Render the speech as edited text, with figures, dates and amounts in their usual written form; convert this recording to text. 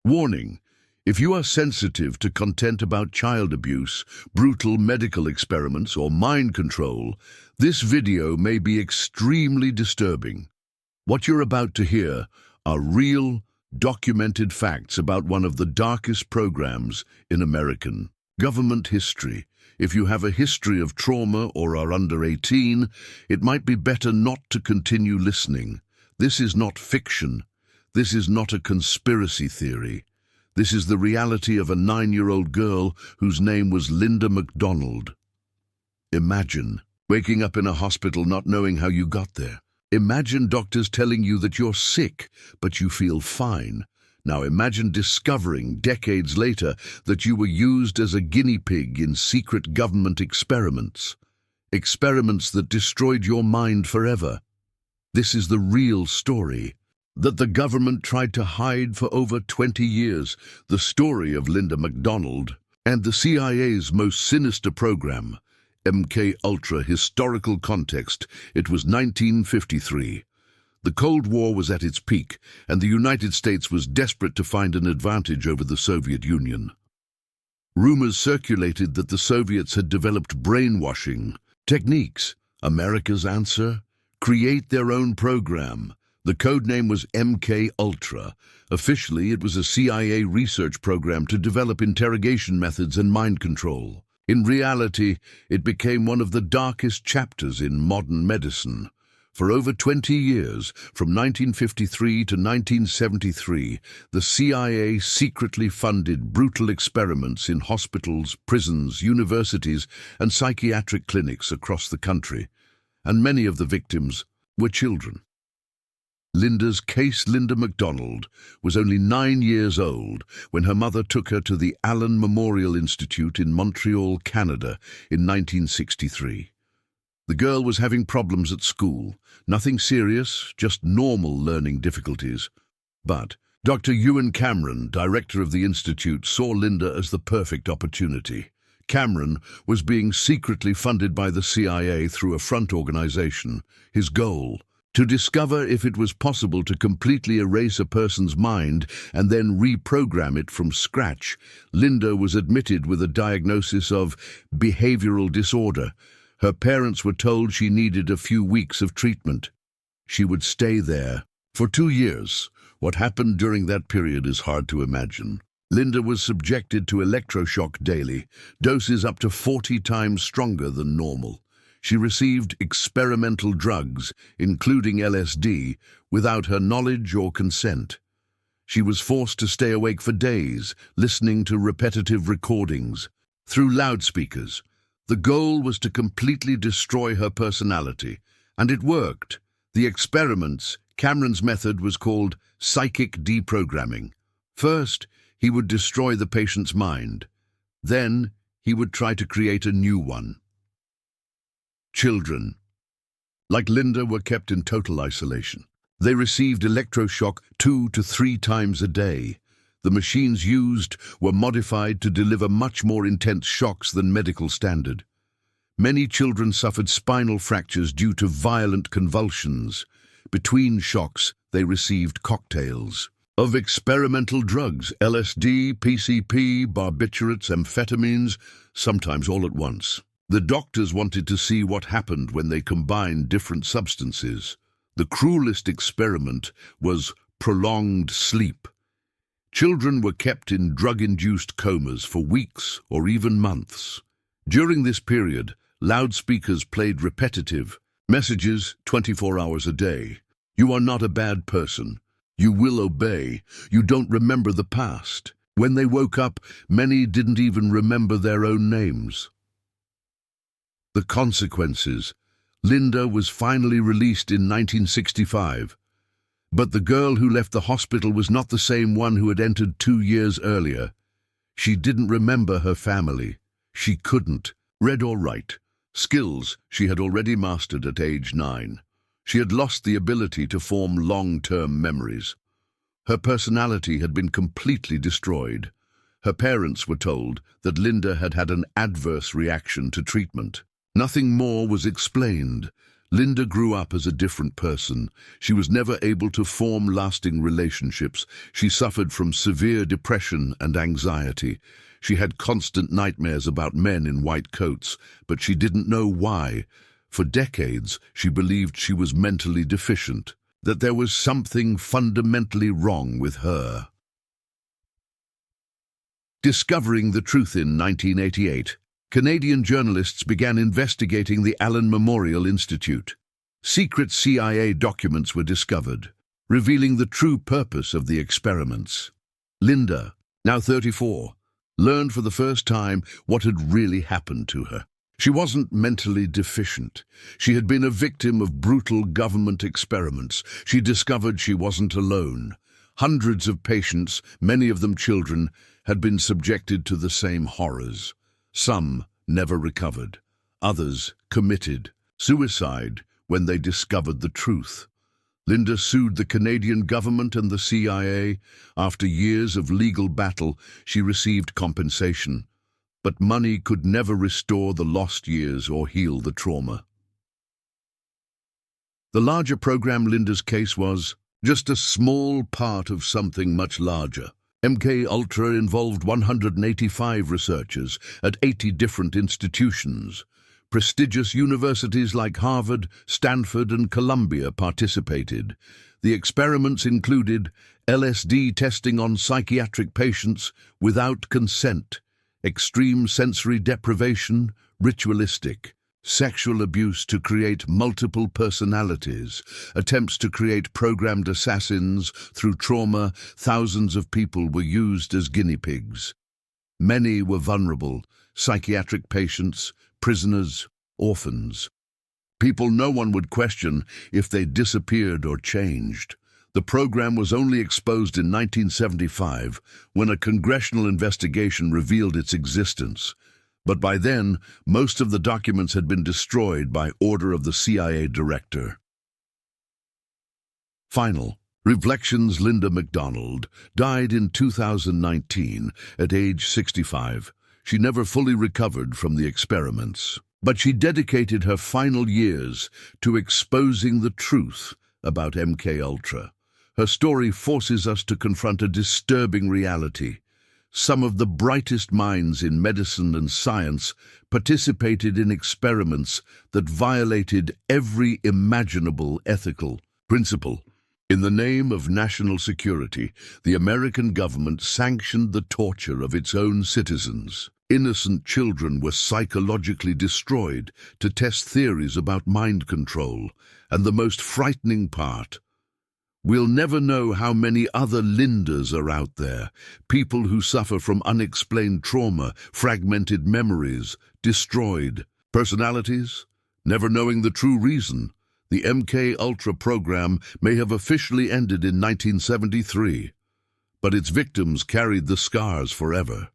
Warning: if you are sensitive to content about child abuse, brutal medical experiments, or mind control, this video may be extremely disturbing. What you're about to hear are real, documented facts about one of the darkest programs in American government history. If you have a history of trauma or are under 18, it might be better not to continue listening. This is not fiction. This is not a conspiracy theory. This is the reality of a 9-year-old girl whose name was Linda MacDonald. Imagine waking up in a hospital not knowing how you got there. Imagine doctors telling you that you're sick, but you feel fine. Now imagine discovering, decades later, that you were used as a guinea pig in secret government experiments. Experiments that destroyed your mind forever. This is the real story that the government tried to hide for over 20 years, the story of Linda MacDonald and the CIA's most sinister program, MK-Ultra. Historical context: it was 1953. The Cold War was at its peak, and the United States was desperate to find an advantage over the Soviet Union. Rumors circulated that the Soviets had developed brainwashing techniques. America's answer? Create their own program. The codename was MK-Ultra. Officially, it was a CIA research program to develop interrogation methods and mind control. In reality, it became one of the darkest chapters in modern medicine. For over 20 years, from 1953 to 1973, the CIA secretly funded brutal experiments in hospitals, prisons, universities, and psychiatric clinics across the country, and many of the victims were children. Linda's case: Linda MacDonald was only 9 years old when her mother took her to the Allan Memorial Institute in Montreal, Canada, in 1963. The girl was having problems at school. Nothing serious, just normal learning difficulties. But Dr. Ewan Cameron, director of the institute, saw Linda as the perfect opportunity. Cameron was being secretly funded by the CIA through a front organization. His goal: to discover if it was possible to completely erase a person's mind and then reprogram it from scratch. Linda was admitted with a diagnosis of behavioral disorder. Her parents were told she needed a few weeks of treatment. She would stay there for 2 years. What happened during that period is hard to imagine. Linda was subjected to electroshock daily, doses up to 40 times stronger than normal. She received experimental drugs, including LSD, without her knowledge or consent. She was forced to stay awake for days, listening to repetitive recordings through loudspeakers. The goal was to completely destroy her personality, and it worked. The experiments, Cameron's method, was called psychic deprogramming. First, he would destroy the patient's mind. Then, he would try to create a new one. Children, like Linda, were kept in total isolation. They received electroshock 2 to 3 times a day. The machines used were modified to deliver much more intense shocks than medical standard. Many children suffered spinal fractures due to violent convulsions. Between shocks, they received cocktails of experimental drugs: LSD, PCP, barbiturates, amphetamines, sometimes all at once. The doctors wanted to see what happened when they combined different substances. The cruelest experiment was prolonged sleep. Children were kept in drug-induced comas for weeks or even months. During this period, loudspeakers played repetitive messages 24 hours a day. You are not a bad person. You will obey. You don't remember the past. When they woke up, many didn't even remember their own names. The consequences: Linda was finally released in 1965. But the girl who left the hospital was not the same one who had entered 2 years earlier. She didn't remember her family. She couldn't read or write, skills she had already mastered at age 9. She had lost the ability to form long-term memories. Her personality had been completely destroyed. Her parents were told that Linda had had an adverse reaction to treatment. Nothing more was explained. Linda grew up as a different person. She was never able to form lasting relationships. She suffered from severe depression and anxiety. She had constant nightmares about men in white coats, but she didn't know why. For decades, she believed she was mentally deficient, that there was something fundamentally wrong with her. Discovering the truth in 1988, Canadian journalists began investigating the Allan Memorial Institute. Secret CIA documents were discovered, revealing the true purpose of the experiments. Linda, now 34, learned for the first time what had really happened to her. She wasn't mentally deficient. She had been a victim of brutal government experiments. She discovered she wasn't alone. Hundreds of patients, many of them children, had been subjected to the same horrors. Some never recovered. Others committed suicide when they discovered the truth. Linda sued the Canadian government and the CIA. After years of legal battle, she received compensation. But money could never restore the lost years or heal the trauma. The larger program, Linda's case, was just a small part of something much larger. MK-Ultra involved 185 researchers at 80 different institutions. Prestigious universities like Harvard, Stanford, and Columbia participated. The experiments included LSD testing on psychiatric patients without consent, extreme sensory deprivation, ritualistic, sexual abuse to create multiple personalities, attempts to create programmed assassins. Through trauma, thousands of people were used as guinea pigs. Many were vulnerable: psychiatric patients, prisoners, orphans. People no one would question if they disappeared or changed. The program was only exposed in 1975 when a congressional investigation revealed its existence. But by then, most of the documents had been destroyed by order of the CIA director. Final Reflections. Linda MacDonald died in 2019 at age 65. She never fully recovered from the experiments, but she dedicated her final years to exposing the truth about MK-Ultra. Her story forces us to confront a disturbing reality. Some of the brightest minds in medicine and science participated in experiments that violated every imaginable ethical principle. In the name of national security, the American government sanctioned the torture of its own citizens. Innocent children were psychologically destroyed to test theories about mind control. And the most frightening part, we'll never know how many other Lindas are out there, people who suffer from unexplained trauma, fragmented memories, destroyed personalities, never knowing the true reason. The MK-Ultra program may have officially ended in 1973, but its victims carried the scars forever.